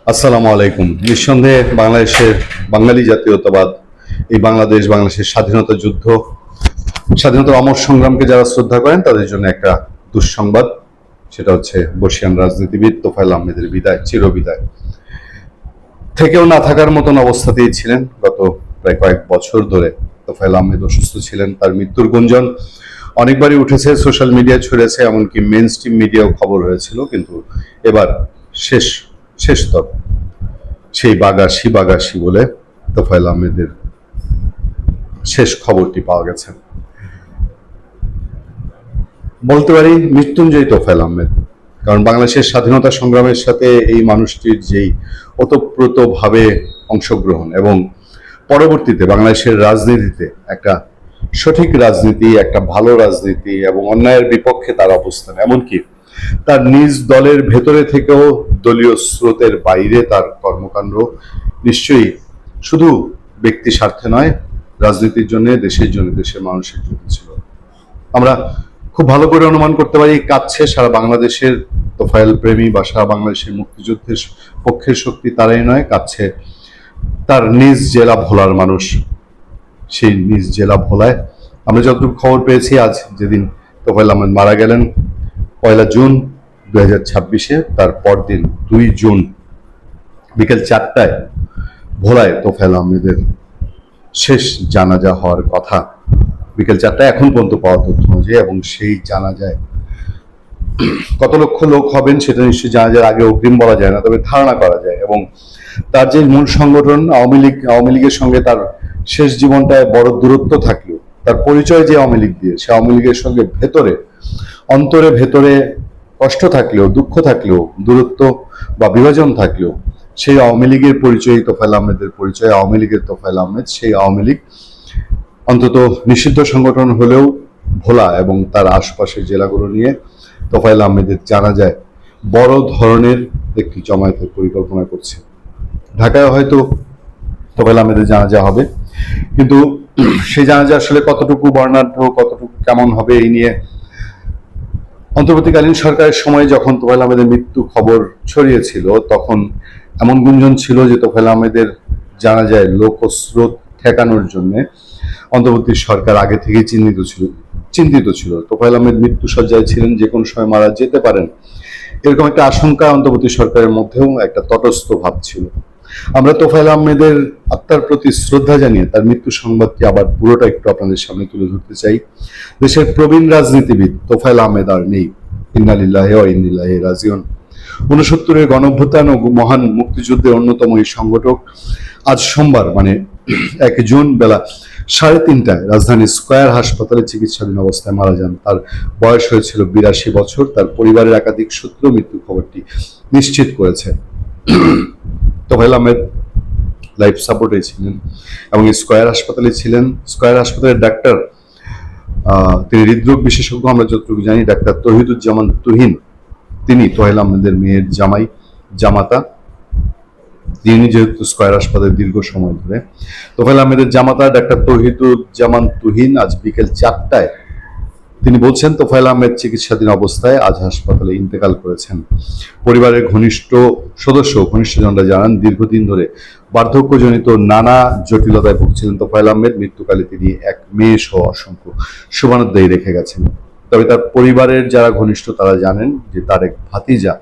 আসসালামু আলাইকুম। নিঃসন্দেহে বাংলাদেশের বাঙালি জাতীয়তাবাদ, এই বাংলাদেশের স্বাধীনতা যুদ্ধ, স্বাধীনতার অমর সংগ্রামকে যারা শ্রদ্ধা করেন তাদের জন্য একটা দুঃসংবাদ। সেটা হচ্ছে বর্ষিয়ান রাজনীতিবিদ তোফায়েল আহমেদের বিদায়, চিরবিদায়। থেকেও না থাকার মতন অবস্থাতেই ছিলেন গত প্রায় কয়েক বছর ধরে। তোফায়েল আহমেদ অসুস্থ ছিলেন, তার মৃত্যুর গুঞ্জন অনেকবারই উঠেছে, সোশ্যাল মিডিয়ায় ছড়েছে, এমনকি মেইন স্ট্রিম মিডিয়াও খবর হয়েছিল। কিন্তু এবার শেষ শেষতক সেই বাগাসি বলে তোফায়েল আহমেদের শেষ খবরটি পাওয়া গেছে। বলতে পারি মৃত্যুঞ্জয়ী তোফায়েল আহমেদ, কারণ বাংলাদেশের স্বাধীনতা সংগ্রামের সাথে এই মানুষটির যেই ওতপ্রোতভাবে অংশগ্রহণ এবং পরবর্তীতে বাংলাদেশের রাজনীতিতে একটা সঠিক রাজনীতি, একটা ভালো রাজনীতি এবং অন্যায়ের বিপক্ষে তার অবস্থান, এমনকি তার নিজ দলের ভেতরে থেকেও দলীয় স্রোতের বাইরে তার কর্মকাণ্ড নিশ্চয়ই শুধু ব্যক্তি স্বার্থে নয়, রাজনীতির জন্য, দেশের জন্য, দেশের মানুষের জন্য ছিল। আমরা খুব ভালো করে অনুমান করতে পারি কাঁদছে সারা বাংলাদেশের তোফায়েল প্রেমী বা সারা বাংলাদেশের মুক্তিযুদ্ধের পক্ষের শক্তি তারাই নয়, কাঁদছে তার নিজ জেলা ভোলার মানুষ। সেই নিজ জেলা ভোলায় আমরা যতটুকু খবর পেয়েছি, আজ যেদিন তোফায়েল আহমেদ মারা গেলেন 1 জুন 2026, তার পরদিন 2 জুন বিকেল 4টায় ভোলায় তোফায়েল আহমেদের শেষ জানাজা হওয়ার কথা। বিকেল 4টায় এখন পর্যন্ত পাওয়া তথ্য অনুযায়ী, এবং সেই জানাজায় কত লক্ষ লোক হবেন সেটা নিশ্চয়ই জানাজার আগে অগ্রিম বলা যায় না, তবে ধারণা করা যায়। এবং তার যে মূল সংগঠন আওয়ামী লীগের সঙ্গে তার শেষ জীবনটায় বড় দূরত্ব থাকলেও, তার পরিচয় যে আওয়ামী লীগ দিয়ে, সে আওয়ামী লীগের সঙ্গে অন্তরে ভেতরে কষ্ট থাকলেও, দুঃখ থাকলেও, দূরত্ব বা বিভাজন থাকলেও, সেই আওয়ামী লীগের পরিচয় তোফায়েল আহমেদের পরিচয়। আওয়ামী লীগের তোফায়েল আহমেদ, সেই আওয়ামী লীগ অন্তত নিষিদ্ধ সংগঠন হলেও ভোলা এবং তার আশপাশের জেলাগুলো নিয়ে তোফায়েল আহমেদের জানাজায় বড় ধরনের একটি জমায়েতের পরিকল্পনা করছে। ঢাকায় হয়তো তোফায়েল আহমেদের জানাজা হবে, কিন্তু সেই জানাজা আসলে কতটুকু বর্ণাঢ্য, কতটুকু কেমন হবে, এই নিয়ে অন্তর্বর্তীকালীন সরকারের সময় যখন তোফায়েল আহমেদের মৃত্যু খবর ছড়িয়েছিল, তখন এমন গুঞ্জন ছিল যে তোফায়েল আহমেদের জানাজায় লোকস্রোত ঠেকানোর জন্য অন্তর্বর্তী সরকার আগে থেকেই চিন্তিত ছিল। তোফায়েল আহমেদ মৃত্যু সজ্জায় ছিলেন, যে কোনো সময় মারা যেতে পারেন, এরকম একটা আশঙ্কা অন্তর্বর্তী সরকারের মধ্যেও একটা তটস্থ ভাব ছিল। আমরা তোফায়েল আহমেদের আত্মার প্রতি শ্রদ্ধা জানিয়ে তার মৃত্যু সংবাদটি আবার পুরোটা একটু আপনাদের সামনে তুলে ধরতে চাই। দেশের প্রবীণ রাজনীতিবিদ তোফায়েল আহমেদ আর নেই। ইন্না লিল্লাহি ওয়া ইন্না ইলাইহি রাজিউন। 69-এর গণঅভ্যুত্থান ও মহান মুক্তিযুদ্ধের অন্যতম এই সংগঠক আজ সোমবার মানে 1 জুন বেলা 3:30টায় রাজধানীর স্কয়ার হাসপাতালে চিকিৎসাধীন অবস্থায় মারা যান। তার বয়স হয়েছিল 82 বছর। তার পরিবারের একাধিক সূত্র মৃত্যু খবরটি নিশ্চিত করেছে। তোফায়েল আহমেদ লাইফ সাপোর্টে ছিলেন এবং স্কয়ার হাসপাতালে ছিলেন। স্কয়ার হাসপাতালের ডাক্তার, তিনি হৃদরোগ বিশেষজ্ঞ, আমরা যতটুকু জানি, ডাক্তার তৌহিদুজ্জামান তুহিন, তিনি তোফায়েল আহমেদের মেয়ের জামাতা। তিনি যেহেতু স্কয়ার হাসপাতালে দীর্ঘ সময় ধরে, তোফায়েল আহমেদের জামাতা ডাক্তার তৌহিদুজ্জামান তুহিন আজ বিকেল 4টায় তিনি বলছেন তোফায়েল আহমেদ চিকিৎসাধীন অবস্থায় আজ হাসপাতালে ইন্তেকাল করেছেন। পরিবারের ঘনিষ্ঠজনরা জানান, দীর্ঘদিন ধরে বার্ধক্যজনিত নানা জটিলতায় ভুগছিলেন তোফায়েল আহমেদ। মৃত্যুকালে তিনি এক মেয়ে সহ অসংখ্য শুভানুধ্যায়ী রেখে গেছেন। তবে তার পরিবারের যারা ঘনিষ্ঠ তারা জানেন যে তার এক ভাতিজা,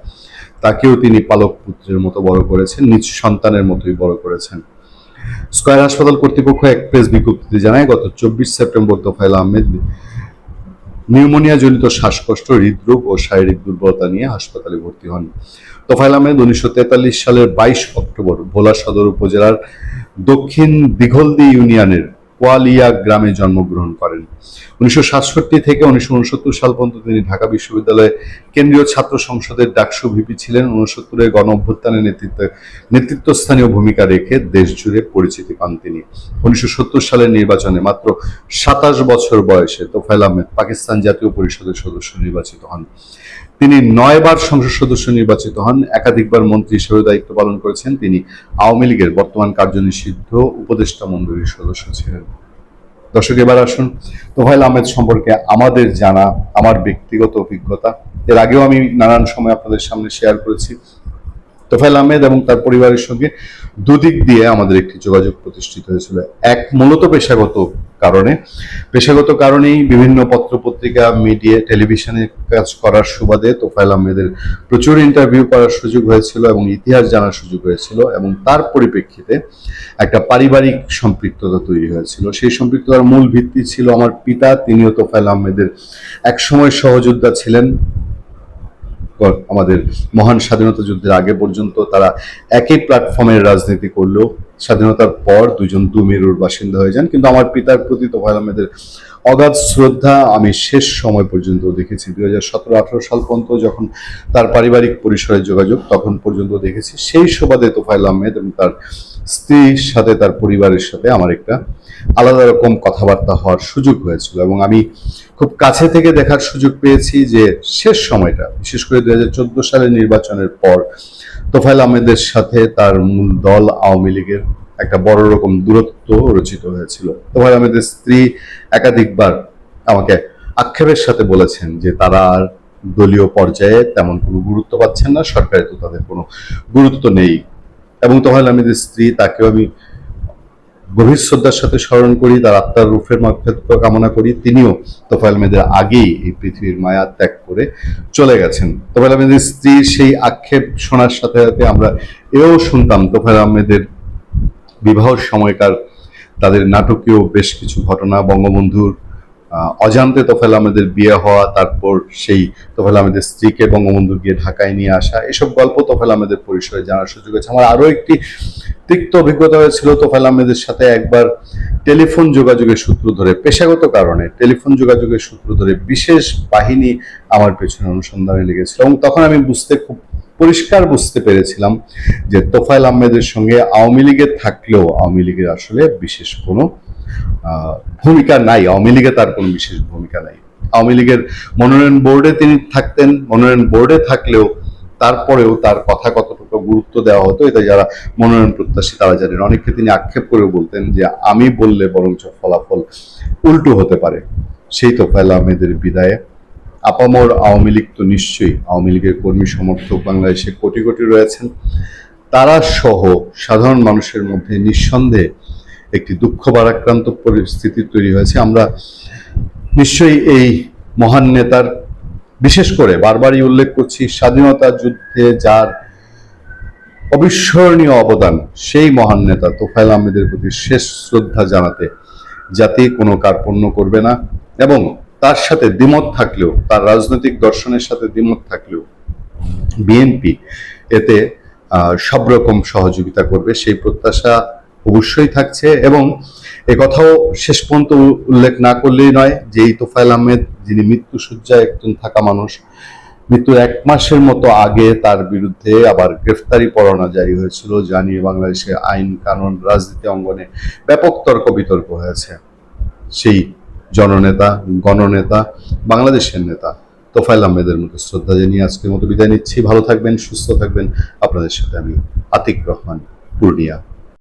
তাকেও তিনি পালক পুত্রের মতো বড় করেছেন, নিজ সন্তানের মতোই বড় করেছেন। স্কয়ার হাসপাতাল কর্তৃপক্ষ এক প্রেস বিজ্ঞপ্তিতে জানায়, গত 24 সেপ্টেম্বর তোফায়েল আহমেদ নিউমোনিয়া জনিত শ্বাসকষ্ট, হৃদরোগ ও শারীরিক দুর্বলতা নিয়ে হাসপাতালে ভর্তি হন। তোফায়েল আহমেদ 1943 সালের 22 অক্টোবর ভোলা সদর উপজেলার দক্ষিণ দিঘলদি ইউনিয়নের কোয়ালিয়া গ্রামে জন্মগ্রহণ করেন। 1967 থেকে 1969 সাল পর্যন্ত তিনি ঢাকা বিশ্ববিদ্যালয়ে কেন্দ্রীয় ছাত্র সংসদের ডাকসু ভিপি ছিলেন। 69-এর গণঅভ্যুত্থানের নেতৃত্বস্থানীয় ভূমিকা রেখে দেশ জুড়ে পরিচিতি পান তিনি। 1970 সালের নির্বাচনে মাত্র 27 বছর বয়সে তোফায়েল আহমেদ পাকিস্তান জাতীয় পরিষদের সদস্য নির্বাচিত হন। তিনি 9 বার সংসদ সদস্য নির্বাচিত হন, একাধিকবার মন্ত্রী হিসেবে দায়িত্ব পালন করেছেন। তিনি আওয়ামী লীগের বর্তমান কার্যনিষিদ্ধ উপদেষ্টা মণ্ডলীর সদস্য ছিলেন। দর্শক, এবার আসুন তোফায়েল আহমেদ সম্পর্কে আমাদের জানা, আমার ব্যক্তিগত অভিজ্ঞতা। এর আগেও আমি নানান সময় আপনাদের সামনে শেয়ার করেছি। তোফায়েল আহমেদ এবং তার পরিবারের সঙ্গে দুদিক দিয়ে আমাদের একটি যোগাযোগ প্রতিষ্ঠিত হয়েছিল। এক, মূলত পেশাগত কারণেই বিভিন্ন পত্রপত্রিকা, মিডিয়া, টেলিভিশনে কাজ করার সুবাদে তোফায়েল আহমেদের প্রচুর ইন্টারভিউ করার সুযোগ হয়েছিল এবং ইতিহাস জানার সুযোগ হয়েছিল, এবং তার পরিপ্রেক্ষিতে একটা পারিবারিক সম্পৃক্ততা তৈরি হয়েছিল। সেই সম্পৃক্ততার মূল ভিত্তি ছিল আমার পিতা, তিনিও তোফায়েল আহমেদের একসময় সহযোদ্ধা ছিলেন। আমাদের মহান স্বাধীনতা যুদ্ধের আগে পর্যন্ত তারা একই প্ল্যাটফর্মের রাজনীতি করলেও স্বাধীনতার পর দুজন দুমেরুর বাসিন্দা হয়ে যান। কিন্তু আমার পিতার প্রতি তোফায়েল আহমেদের অগাধ শ্রদ্ধা আমি শেষ সময় পর্যন্ত দেখেছি। 2017-18 সাল পর্যন্ত যখন তার পারিবারিক পরিসরে যোগাযোগ, তখন পর্যন্ত দেখেছি। সেই সুবাদে তোফায়েল আহমেদ এবং তার স্ত্রীর সাথে, তার পরিবারের সাথে আমার একটা আলাদা রকম কথাবার্তা হওয়ার সুযোগ হয়েছিল, এবং আমি খুব কাছে থেকে দেখার সুযোগ পেয়েছি যে শেষ সময়টা, বিশেষ করে 2014 সালের নির্বাচনের পর তোফায়েল আহমেদের সাথে তার মূল দল আওয়ামী লীগের একটা বড় রকম দূরত্ব রচিত হয়েছিল। তোফায়েল আহমেদের স্ত্রী একাধিকবার আমাকে আক্ষেপের সাথে বলেছেন যে তারা আর দলীয় পর্যায়ে তেমন কোনো গুরুত্ব পাচ্ছেন না, সরকারে তো তাদের কোনো গুরুত্ব নেই। এবং তোফায়েল আহমেদের স্ত্রী, তাকেও আমি গভীর শ্রদ্ধার সাথে স্মরণ করি, তার আত্মার রূপের মাগফিরাত কামনা করি। তিনিও তোফায়েল আহমেদের আগেই এই পৃথিবীর মায়া ত্যাগ করে চলে গেছেন। তোফায়েল আহমেদের স্ত্রীর সেই আক্ষেপ শোনার সাথে সাথে আমরা এও শুনতাম তোফায়েল আহমেদের বিবাহের সময়কার তাদের নাটকীয় বেশ কিছু ঘটনা, বঙ্গবন্ধুর অজান্তে তোফায়েল আহমেদের বিয়ে হওয়া, তারপর সেই তোফায়েল আহমেদের স্ত্রীকে বঙ্গবন্ধু গিয়ে ঢাকায় নিয়ে আসা, এসব গল্প তোফায়েল আহমেদের পরিসরে জানার সুযোগ হয়েছে। আমার আরো একটি তিক্ত অভিজ্ঞতা হয়েছিল তোফায়েল আহমেদের সাথে একবার টেলিফোন যোগাযোগের সূত্র ধরে, পেশাগত কারণে টেলিফোন যোগাযোগের সূত্র ধরে বিশেষ বাহিনী আমার পেছনে অনুসন্ধানে লেগেছিল, এবং তখন আমি খুব পরিষ্কার বুঝতে পেরেছিলাম যে তোফায়েল আহমেদের সঙ্গে আওয়ামী লীগের থাকলেও আওয়ামী লীগের আসলে বিশেষ কোনো ভূমিকা নাই, আওয়ামী লীগে তার কোনো বিশেষ ভূমিকা নাই। আওয়ামী লীগের মনোনয়ন বোর্ডে তিনি থাকতেন, মনোনয়ন বোর্ডে থাকলেও তারপরেও তার কথা কতটুকু গুরুত্ব দেওয়া হতো এটা যারা মনোনয়ন প্রত্যাশী তারা জানেন। অনেককে তিনি আক্ষেপ করে বলতেন যে আমি বললে বরঞ্চ ফলাফল উল্টো হতে পারে। সেই তোফায়েল আহমেদের বিদায়ে আপামর আওয়ামী লীগ তো নিশ্চয়ই, আওয়ামী লীগের কর্মী সমর্থক বাংলাদেশে কোটি কোটি রয়েছেন, তারা সহ সাধারণ মানুষের মধ্যে নিঃসন্দেহে একটি দুঃখ ভারাক্রান্ত পরিস্থিতি তৈরি হয়েছে। আমরা নিশ্চয়ই এই মহান নেতার, বিশেষ করে বারবারই উল্লেখ করছি, স্বাধীনতা যুদ্ধে যার অবিস্মরণীয় অবদান, সেই মহান নেতা তোফায়েল আহমেদের প্রতি শেষ শ্রদ্ধা জানাতে জাতি কোনো কার্পণ্য করবে না, এবং তার সাথে দ্বিমত থাকলেও, তার রাজনৈতিক দর্শনের সাথে দ্বিমত থাকলেও বিএনপি এতে সব রকম সহযোগিতা করবে, সেই প্রত্যাশা অবশ্যই থাকছে। এবং কথাও শেষ পর্যন্ত উল্লেখ না করলেই নয় যে এই তোফায়েল আহমেদ, যিনি মৃত্যুশয্যায় একজন থাকা মানুষ, মৃত্যুর 1 মাসের মতো আগে তার বিরুদ্ধে আবার গ্রেফতারি পরোয়ানা জারি হয়েছিল, যা নিয়ে বাংলাদেশে আইন কানুন রাজনীতি অঙ্গনে ব্যাপক তর্ক বিতর্ক হয়েছে। সেই জননেতা, গণনেতা, বাংলাদেশের নেতা তোফায়েল আহমেদের মতো শ্রদ্ধা জানিয়ে আজকের মতো বিদায় নিচ্ছি। ভালো থাকবেন, সুস্থ থাকবেন। আপনাদের সাথে আমি আতিক রহমান, পূর্ণিয়া।